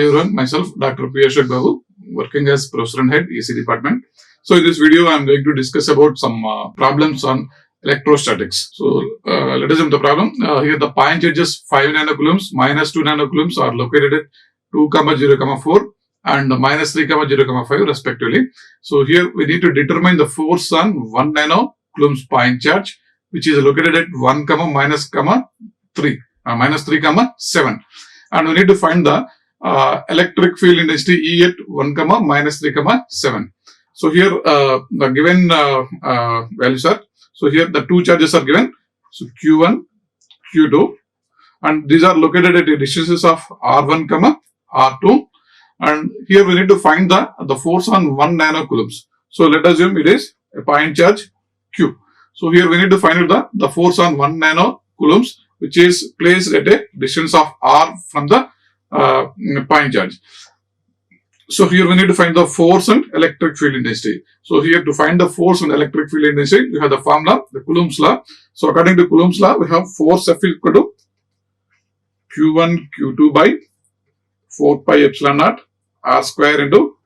everyone, myself Dr. Ashok Babu, working as Professor and Head EC Department. So in this video, I am going to discuss about some problems on electrostatics. So let us jump to the problem. Here the point charges 5 nanocoulombs minus 2 nanocoulombs are located at 2, 0, 4 and minus 3, 0, 5 respectively. So here we need to determine the force on 1 nanocoulombs point charge, which is located at 1, minus 3, minus 3, 7. And we need to find the electric field intensity E at 1, minus 3, 7. So here the given values are, so here the two charges are given, so Q1, Q2, and these are located at the distances of R1, R2, and here we need to find the force on 1 nanocoulombs. So let us assume it is a point charge Q. So here we need to find out the force on 1 nanocoulombs, which is placed at a distance of R from the point charge. So here we need to find the force and electric field intensity. So here to find the force and electric field intensity, we have the formula, the Coulomb's law. So according to Coulomb's law, we have force F equal to Q1 Q2 by 4 pi epsilon naught R square into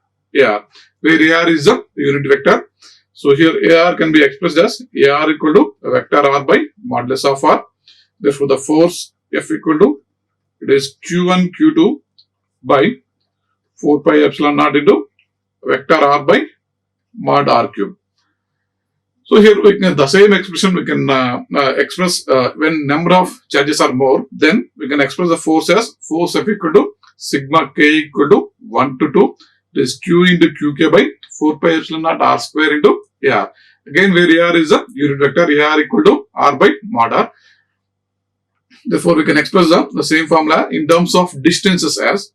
AR, where AR is the unit vector. So here AR can be expressed as AR equal to vector R by modulus of R. Therefore, the force F equal to, it is Q1 Q2 by 4 pi epsilon naught into vector R by mod R cube. So here we can, the same expression we can express when number of charges are more, then we can express the force as force F equal to sigma K equal to 1 to 2. It is Q into QK by 4 pi epsilon naught R square into AR. Again, where AR is a unit vector, AR equal to R by mod R. Therefore, we can express the same formula in terms of distances as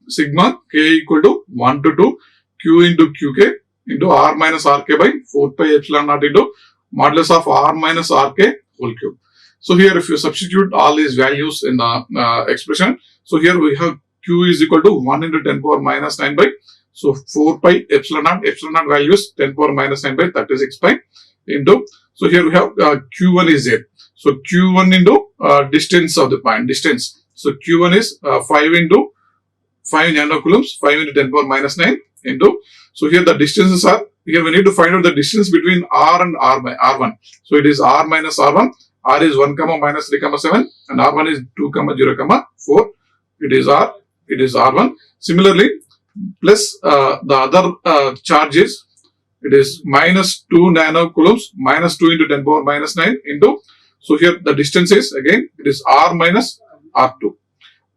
sigma K equal to 1 to 2 Q into QK into R minus RK by 4 pi epsilon naught into modulus of R minus RK whole cube. So here if you substitute all these values in the expression, so here we have Q is equal to 1 into 10 power minus 9 by, so 4 pi epsilon naught values 10 power minus 9 by 36 pi into, so here we have Q1 is there. So Q1 into distance of the point, distance. So Q1 is 5 into 5 nanocoulombs, 5 into 10 power minus 9 into, so here the distances are, here we need to find out the distance between R and R1. So it is R minus R1, R is 1, minus 3, 7 and R1 is 2, 0, 4. It is R, it is R1. Similarly, plus the other charges, it is minus 2 nanocoulombs, minus 2 into 10 power minus 9 into, so here the distance is again, it is R minus R2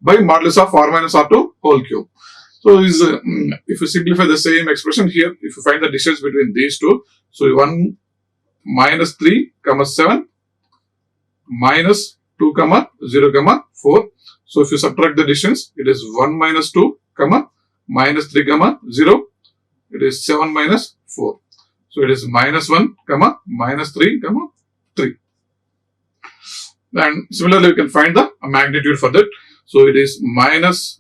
by modulus of R minus R2 whole cube. So is if you simplify the same expression here, if you find the distance between these two, so 1 minus 3, 7 minus 2, 0, 4. So if you subtract the distance, it is 1 minus 2, minus 3, 0. It is 7 minus 4. So it is minus 1, minus 3, 3. And similarly, you can find the magnitude for that. So it is minus,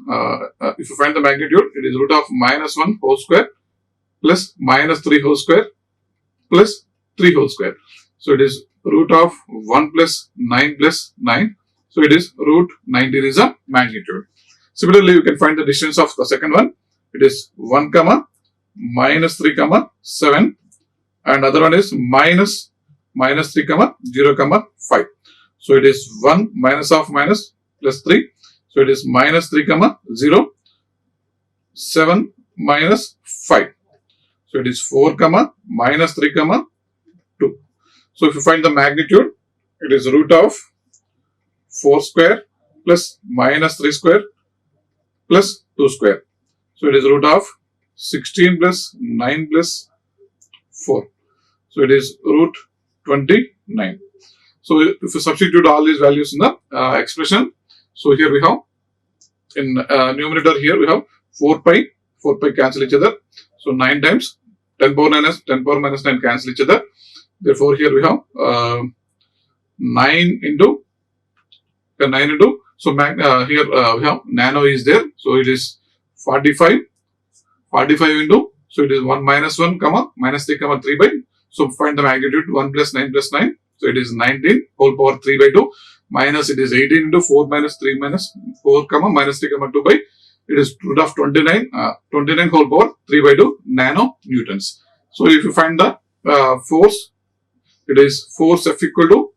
if you find the magnitude, it is root of minus 1 whole square plus minus 3 whole square plus 3 whole square. So it is root of 1 plus 9 plus 9. So it is root 19 is a magnitude. Similarly, you can find the distance of the second one. It is 1, minus 3, 7 and other one is minus 3, 0, 5. So it is 1 minus of minus plus 3. So it is minus 3, 0, 7 minus 5. So it is 4, minus 3, 2. So if you find the magnitude, it is root of 4 square plus minus 3 square plus 2 square. So it is root of 16 plus 9 plus 4. So it is root 29. So if you substitute all these values in the expression, so here we have in numerator, here we have 4 pi cancel each other. So 9 times 10 power minus 9 cancel each other. Therefore here we have 9 into, so here we have nano is there. So it is 45 into, so it is 1 minus 1, minus 3, 3 by, so find the magnitude 1 plus 9 plus 9. So it is 19 whole power 3 by 2 minus it is 18 into 4 minus 3 minus 4, minus 3, 2 by it is root of 29 whole power 3 by 2 nanonewtons. So if you find the force, it is force F equal to,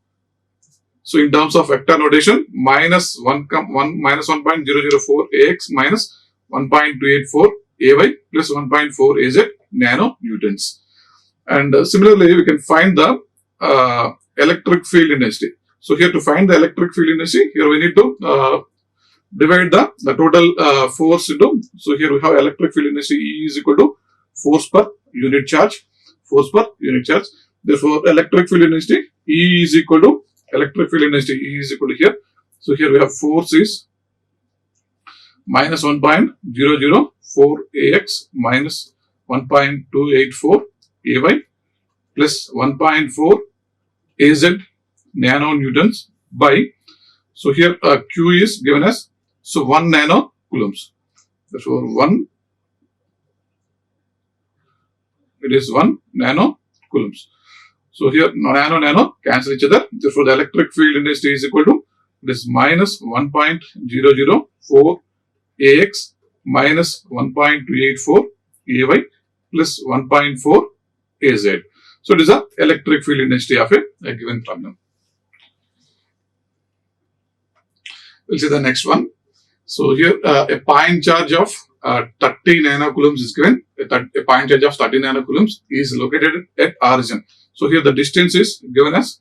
so in terms of vector notation, minus 1.004 AX minus 1.284 AY plus 1.4 AZ nanonewtons. And similarly, we can find the electric field intensity. So here to find the electric field intensity, here we need to divide the total force into, so here we have electric field intensity E is equal to force per unit charge, Therefore, electric field intensity E is equal to here. So here we have force is minus 1.004 AX minus 1.284 AY plus 1.4 AZ nanonewtons by, so here Q is given as, so 1 nanocoulombs. Therefore, 1 nanocoulombs. So here nano cancel each other. Therefore, the electric field intensity is equal to this minus 1.004 AX minus 1.284 AY plus 1.4 AZ. So it is the electric field intensity of a given problem. We'll see the next one. So here a point charge of 30 nanocoulombs is given. A point charge of 30 nanocoulombs is located at origin. So here the distance is given as,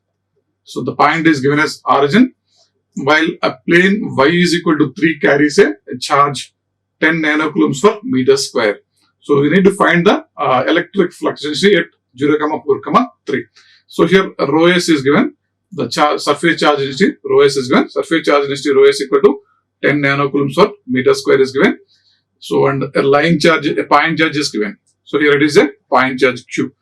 so the point is given as origin, while a plane y is equal to 3 carries a charge 10 nanocoulombs per meter square. So we need to find the electric flux density at 0, 4, 3. So here rho s is given, the surface charge density rho s is given, surface charge density rho s equal to 10 nanocoulombs per meter square is given. So and a line charge, a point charge is given. So here it is a point charge Q.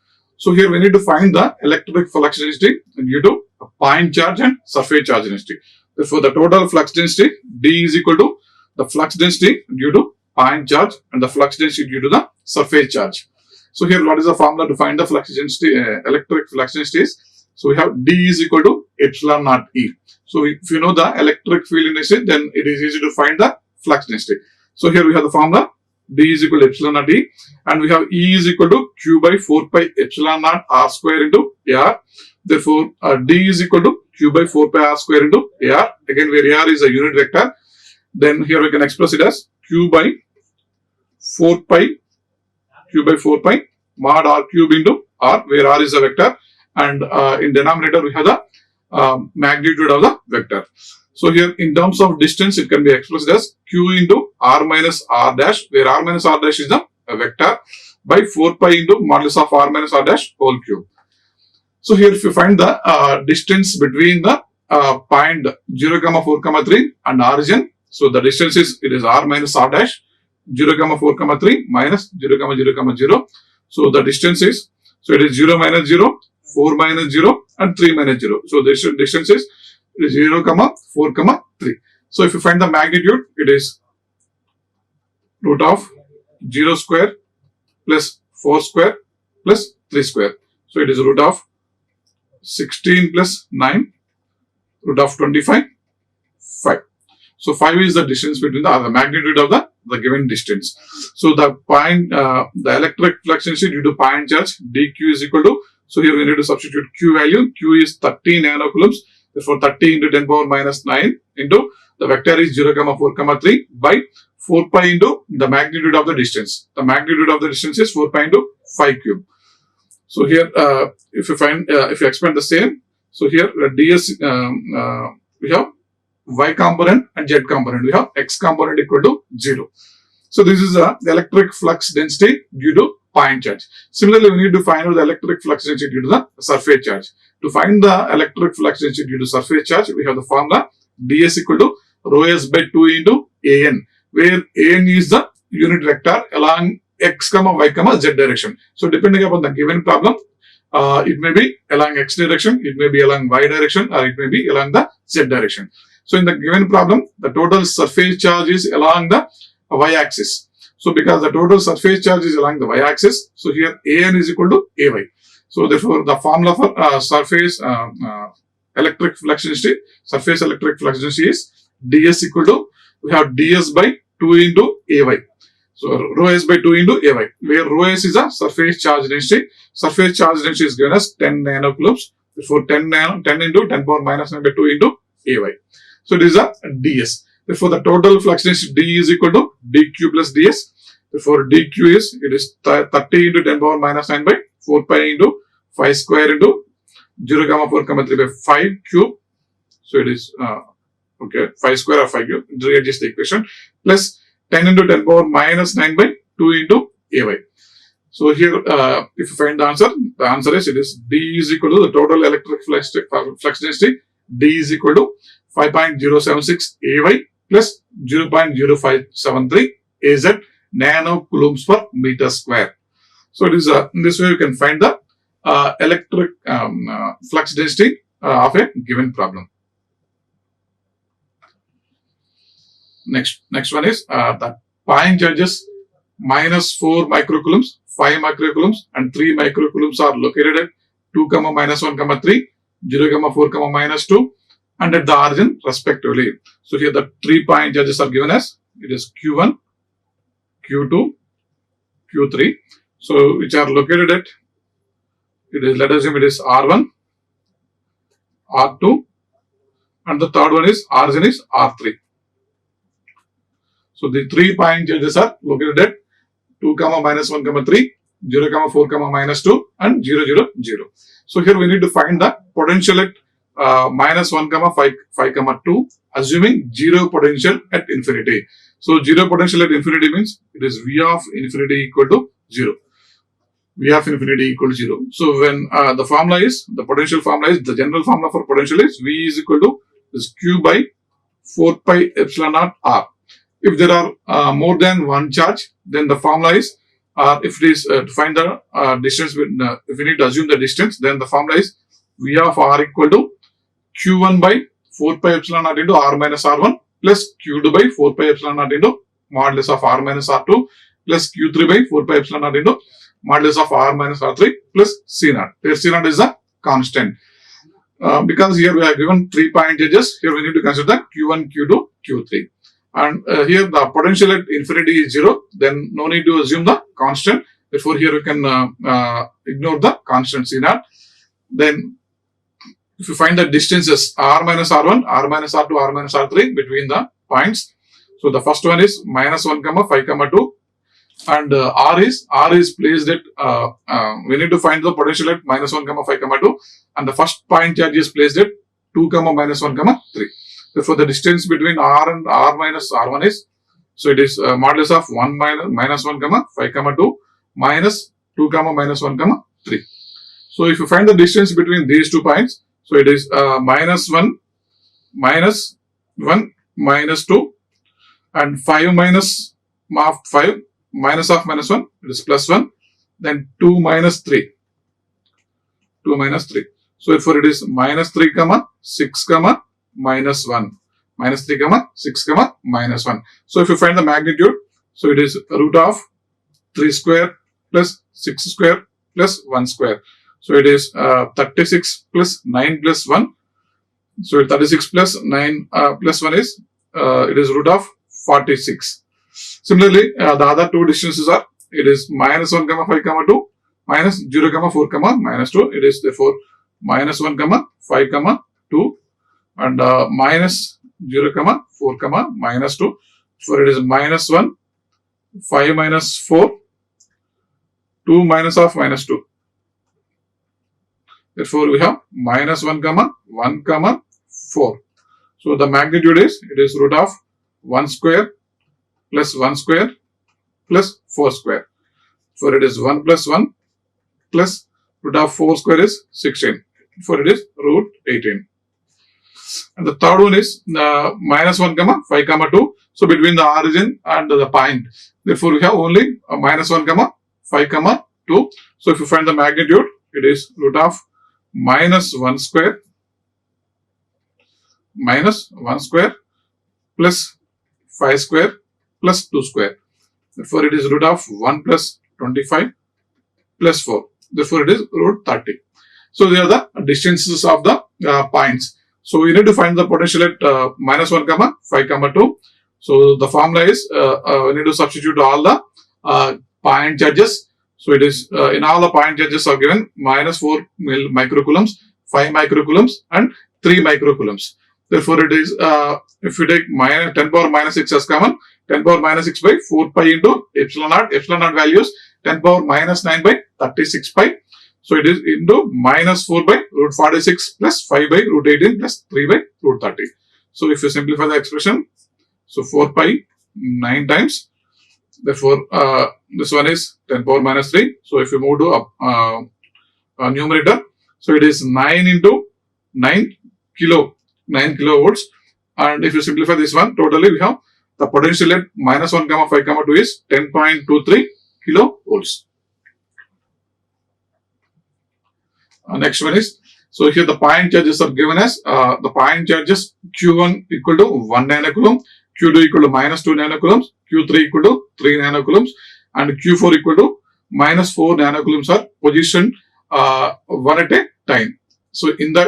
So here we need to find the electric flux density due to a point charge and surface charge density. Therefore, the total flux density D is equal to the flux density due to point charge and the flux density due to the surface charge. So here what is the formula to find the flux density, electric flux density is, so we have D is equal to epsilon naught E. So if you know the electric field intensity, then it is easy to find the flux density. So here we have the formula D is equal to epsilon naught E, and we have E is equal to Q by 4 pi epsilon naught R square into AR. Therefore, D is equal to Q by 4 pi R square into AR. Again, where AR is a unit vector, then here we can express it as Q by 4 pi mod R cube into R, where R is a vector, and in denominator we have the magnitude of the vector. So here in terms of distance, it can be expressed as Q into R minus R dash, where R minus R dash is the vector, by 4 pi into modulus of R minus R dash whole cube. So here if you find the distance between the point 0, 4, 3 and origin, so the distance is, it is R minus R dash, 0, 4, 3 minus 0, 0, 0. So the distance is, so it is 0 minus 0, 4 minus 0 and 3 minus 0. So the distance is 0, 4, 3. So if you find the magnitude, it is root of 0 square plus 4 square plus 3 square. So it is root of 16 plus 9, root of 25, 5. So 5 is the distance between the magnitude of the given distance. So the point, the electric flux density due to point charge dq is equal to, so here we need to substitute Q value. Q is 30 nanocoulombs. Therefore, 30 into 10 power minus 9 into the vector is 0, 4, 3 by 4 pi into the magnitude of the distance. The magnitude of the distance is 4 pi into 5 cube. So here, if you find, if you expand the same, so here ds, we have y component and z component. We have x component equal to 0. So this is the electric flux density due to point charge. Similarly, we need to find out the electric flux density due to the surface charge. To find the electric flux density due to surface charge, we have the formula ds equal to rho s by 2 into an, where an is the unit vector along x, y, z direction. So depending upon the given problem, it may be along x direction, it may be along y direction, or it may be along the z direction. So in the given problem, the total surface charge is along the y-axis. So because the total surface charge is along the y-axis, so here an is equal to ay. So therefore, the formula for surface electric flux density, surface electric flux density is ds equal to, we have ds by 2 into AY. So rho s by 2 into AY, where rho s is a surface charge density. Surface charge density is given as 10 nanocoulombs. Therefore, 10 into 10 power minus 9 by 2 into AY. So it is a ds. Therefore, the total flux density D is equal to dq plus ds. Therefore, dq is 30 into 10 power minus 9 by 4 pi into 5 square into 0, 4, 3 by 5 cube. So it is 5 square or 5 cube. Readjust the equation, plus 10 into 10 power minus 9 by 2 into AY. So here, if you find the answer is, it is D is equal to the total electric flux density. D is equal to 5.076 AY plus 0.0573 AZ nanocoulombs per meter square. So it is in this way you can find the electric flux density of a given problem. Next one is the point charges minus 4 microcoulombs, 5 microcoulombs, and 3 microcoulombs are located at 2, minus 1, 3, 0, 4, minus 2, and at the origin respectively. So here the 3 point charges are given as it is Q1, Q2, Q3. So which are located at, it is, let us assume it is R1, R2, and the third one is origin is R3. So the 3 point charges are located at 2, minus 1, 3, 0, 4, minus 2, and 0, 0, 0. So here we need to find the potential at minus 1, 5, 2, assuming 0 potential at infinity. So 0 potential at infinity means it is V of infinity equal to 0. V of infinity equal to 0. So when the formula is, the potential formula is, the general formula for potential is V is equal to is Q by 4 pi epsilon naught R. If there are more than one charge, then the formula is, if it is to find the distance, if we need to assume the distance, then the formula is V of R equal to Q1 by 4 pi epsilon naught into R minus R1 plus Q2 by 4 pi epsilon naught into modulus of R minus R2 plus Q3 by 4 pi epsilon naught into modulus of R minus R3 plus C naught. Where C naught is a constant. Because here we are given 3 point charges, here we need to consider the Q1, Q2, Q3. And here the potential at infinity is 0, then no need to assume the constant. Therefore, here we can ignore the constant C naught. Then, if you find the distances R minus R1, R minus R2, R minus R3 between the points. So, the first one is minus 1, 5, 2. And R is placed at, we need to find the potential at minus 1, 5, 2. And the first point charge is placed at 2, minus 1, 3. Therefore, the distance between R and R minus R1 is, so it is modulus of 1 minus 1, 5, 2 minus 2, minus 1, 3. So, if you find the distance between these 2 points, so it is minus 1, minus 1, minus 2, and 5 minus 5, minus of minus 1, it is plus 1, then 2 minus 3. 2 minus 3. So, therefore, it is minus 3, 6, minus 1, minus 3, 6, minus 1. So, if you find the magnitude, so it is root of 3 square plus 6 square plus 1 square. So, it is 36 plus 9 plus 1. So, 36 plus 9 plus 1 is, it is root of 46. Similarly, the other two distances are, it is minus 1, 5, 2, minus 0, 4, minus 2. It is therefore minus 1, 5, 2. And minus 0, 4, minus 2. So it is minus 1, 5 minus 4, 2 minus of minus 2. Therefore, we have minus 1, 1, 4. So the magnitude is, it is root of 1 square plus 1 square plus 4 square. So it is 1 plus 1 plus root of 4 square is 16. Therefore, it is root 18. And the third one is minus 1, 5, 2. So between the origin and the point. Therefore, we have only minus 1, 5, 2. So if you find the magnitude, it is root of minus 1 square plus 5 square plus 2 square. Therefore, it is root of 1 plus 25 plus 4. Therefore, it is root 30. So, they are the distances of the points. So, we need to find the potential at minus 1, 5, 2. So the formula is we need to substitute all the point charges. So it is in all the point charges are given minus 4 microcoulombs, 5 microcoulombs, and 3 microcoulombs. Therefore, it is if you take 10 power minus 6 as common, 10 power minus 6 by 4 pi into epsilon naught. Epsilon naught values 10 power minus 9 by 36 pi. So it is into minus 4 by root 46 plus 5 by root 18 plus 3 by root 30. So if you simplify the expression, so 4 pi 9 times. Therefore, this one is 10 power minus 3. So if you move to numerator, so it is 9 into 9 kilovolts. And if you simplify this one, totally we have the potential at minus 1, 5, 2 is 10.23 kilovolts. Next one is, so here the point charges are given as the point charges Q1 equal to 1 nanocoulomb, Q2 equal to minus 2 nanocoulombs, Q3 equal to 3 nanocoulombs, and Q4 equal to minus 4 nanocoulombs are positioned one at a time. So in the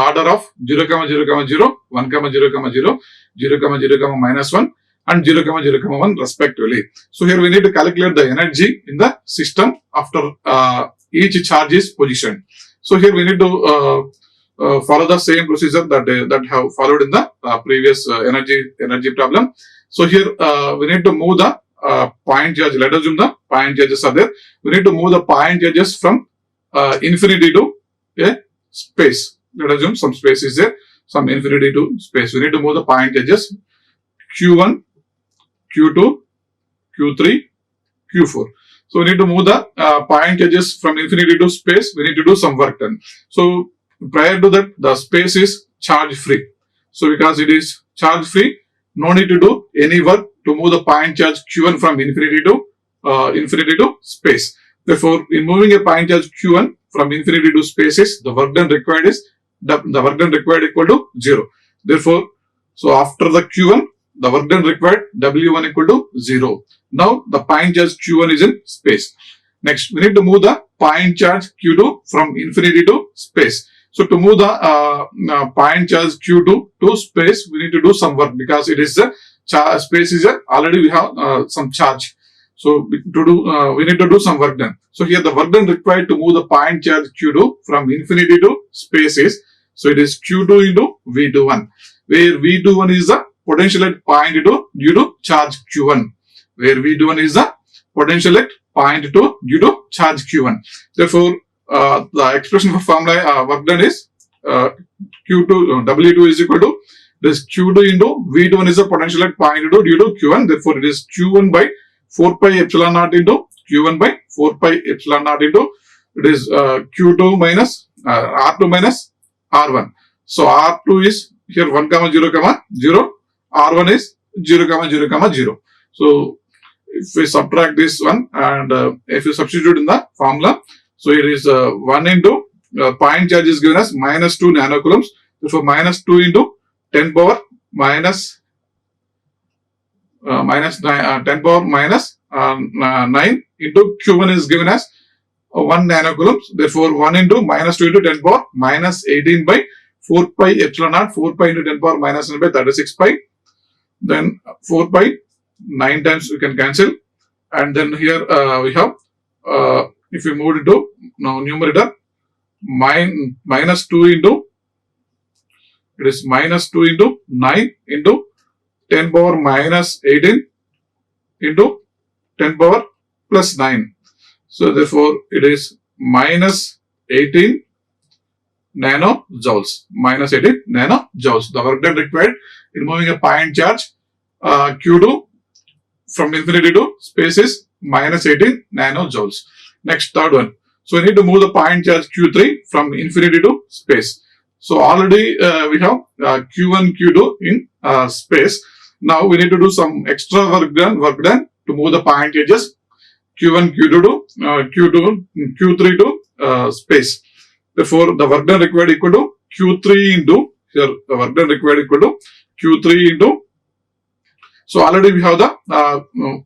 order of 0, 0, 0, 1, 0, 0, 0, 0, 0, minus 1, and 0, 0, 1 respectively. So here we need to calculate the energy in the system after each charge is positioned. So here we need to follow the same procedure that have followed in the previous energy problem. So here we need to move the point charge. Let us assume the point charges are there. We need to move the point charges from infinity to a space. Let us assume some space is there, some infinity to space. We need to move the point charges Q1, Q2, Q3, Q4. So we need to move the point charges from infinity to space. We need to do some work done. So prior to that, the space is charge free. So because it is charge free, no need to do any work to move the point charge Q1 from infinity to space. Therefore, in moving a point charge Q1 from infinity to space, is the work done required is the work done required equal to 0. Therefore, so after the Q1, the work done required W1 equal to 0. Now the point charge Q1 is in space. Next, we need to move the point charge Q2 from infinity to space. So to move the point charge Q2 to space, we need to do some work because it is the space is already we have some charge. So to do we need to do some work done. So here the work done required to move the point charge Q2 from infinity to space is, so it is Q2 into V21, where V21 is the potential at point 2 due to charge Q1, where V21 is the potential at point 2 due to charge Q1. Therefore, the expression for formula work done is Q2 W2 is equal to this Q2 into V21 is the potential at point 2 due to Q1. Therefore, it is Q1 by 4 pi epsilon naught into Q1 by 4 pi epsilon naught into it is Q2 minus R2 minus R1. So R2 is here 1, 0, 0. R1 is 0, 0, 0. So if we subtract this one and if you substitute in the formula, so it is 1 into point charge is given as minus 2 nanocoulombs. Therefore, minus 2 into 10 power minus 10 power minus 9 into Q1 is given as 1 nanocoulombs. Therefore, 1 into minus 2 into 10 power minus 18 by 4 pi epsilon naught, 4 pi into 10 power minus 9 by 36 pi. Then 4 pi, 9 times we can cancel. And then here we have, if we move it to now numerator, minus 2 into, it is minus 2 into 9 into 10 power minus 18 into 10 power plus 9. So therefore, it is minus 18 nanojoules. Minus 18 nanojoules. The work done required in moving a point charge Q2 from infinity to space is minus 18 nanojoules. Next, third one. So we need to move the point charge Q3 from infinity to space. So already we have Q1, Q2 in space. Now we need to do some extra work done to move the point charges Q1, Q2 to Q3 to space. Therefore, the work done required equal to Q3 into here. The work done required equal to Q3 into. So already we have the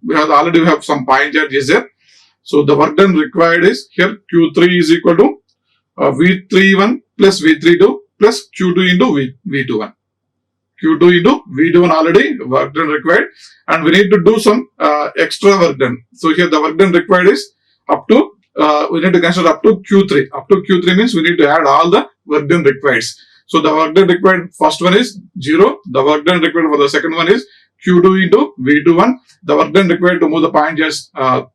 we have some point charges there. So the work done required is here Q3 is equal to V31 plus V32 plus Q2 into V21. Q2 into V21 already work done required, and we need to do some extra work done. So here the work done required is up to we need to consider up to Q3. Up to Q3 means we need to add all the work done required. So the work done required first one is 0. The work done required for the second one is Q2 into V21. The work done required to move the point charge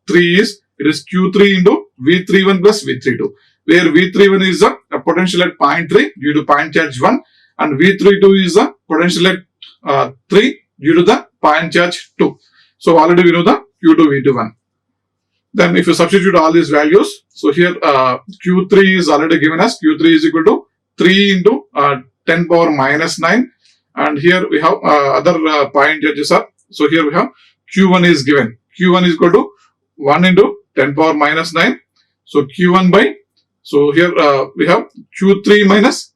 3 is it is Q3 into V31 plus V32, where V31 is a potential at point 3 due to point charge 1, and V32 is a potential at 3 due to the point charge 2. So already we know the Q2 V21. Then if you substitute all these values, so here Q3 is already given as Q3 is equal to 3 into 10 power minus 9, and here we have other point charges are. So here we have Q1 is given. Q1 is equal to 1 into 10 power minus 9. So Q1 by, so here we have Q3 minus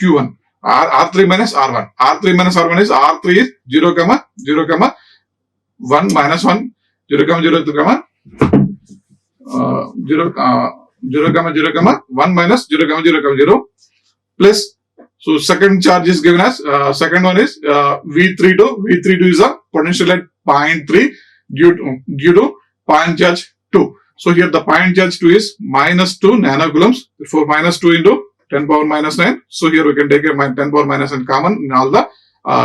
Q1. R3 minus R1. R3 minus R1 is R3 is 0, 0, 1 minus 1, 0, 0, 0, 0, 0, 1 minus 0, 0, 0, plus. So second charge is given as second one is V32. V32 is a potential at 0.3 due to point charge 2. So here the point charge 2 is minus 2 nanocoulombs. For minus 2 into 10 power minus 9. So here we can take a 10 power minus 9 common in all the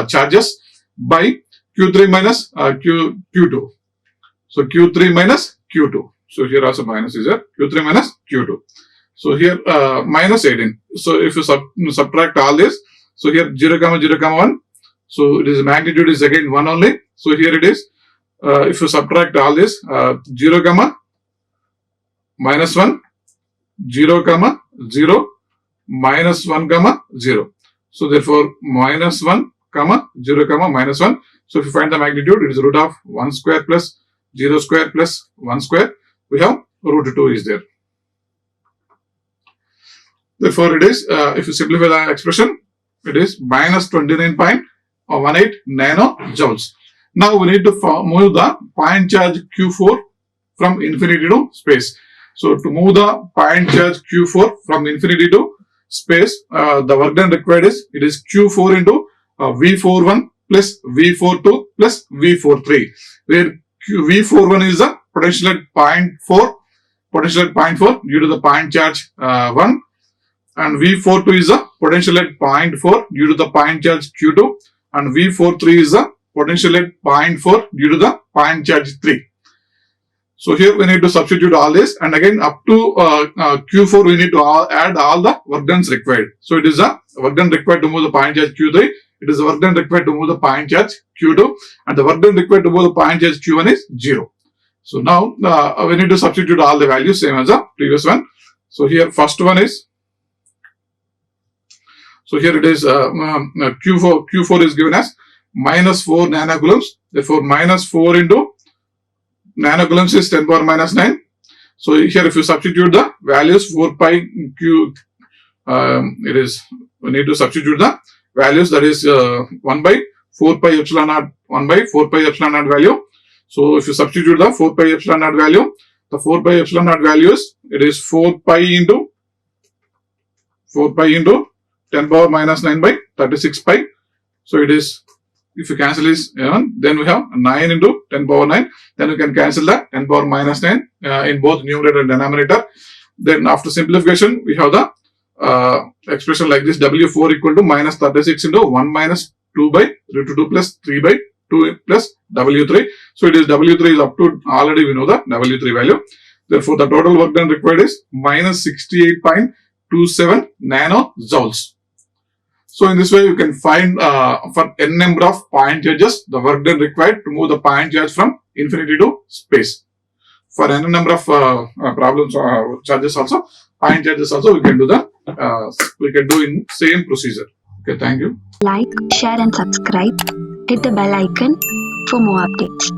charges by Q3 minus Q2. So Q3 minus Q2. So here also minus is there. Q3 minus Q2. So here minus 18. So if you subtract all this, so here 0, 0, 1. So it is magnitude is again 1 only. So here it is. If you subtract all this 0, minus 1, 0, 0, minus 1, 0. So therefore minus 1, 0, minus 1. So if you find the magnitude, it is root of 1 square plus 0 square plus 1 square. We have root 2 is there. Therefore, it is, if you simplify the expression, it is minus 29.18 nanojoules. Now we need to move the point charge Q4 from infinity to space. So to move the point charge Q4 from infinity to space, the work done required is, it is Q4 into V41 plus V42 plus V43, where V41 is the potential at 0.4 due to the point charge 1. And V42 is a potential at 0.4 due to the point charge Q2, and V43 is a potential at 0.4 due to the point charge 3. So here we need to substitute all this, and again up to Q4 we need to add all the work done required. So it is a work done required to move the point charge Q3, it is a work done required to move the point charge Q2, and the work done required to move the point charge Q1 is 0. So now we need to substitute all the values same as the previous one. So here first one is, so here it is Q4 is given as minus 4 nanocoulombs. Therefore, minus 4 into nanocoulombs is 10 power minus 9. So here if you substitute the values 4 pi Q, it is, we need to substitute the values, that is 1 by 4 pi epsilon naught, 1 by 4 pi epsilon naught value. So if you substitute the 4 pi epsilon naught value, the 4 pi epsilon naught values, it is 4 pi into 10 power minus 9 by 36 pi. So it is, if you cancel this, then we have 9 into 10 power 9. Then we can cancel the 10 power minus 9 in both numerator and denominator. Then after simplification, we have the expression like this: W4 equal to minus 36 into 1 minus 2 by root 2 plus 3 by 2 plus W3. So it is W3 is up to, already we know the W3 value. Therefore, the total work done required is minus 68.27 nanojoules. So in this way, you can find for n number of point charges the work done required to move the point charge from infinity to space. For n number of problems charges also, point charges also, we can do in same procedure. Okay, thank you. Like, share and subscribe. Hit the bell icon for more updates.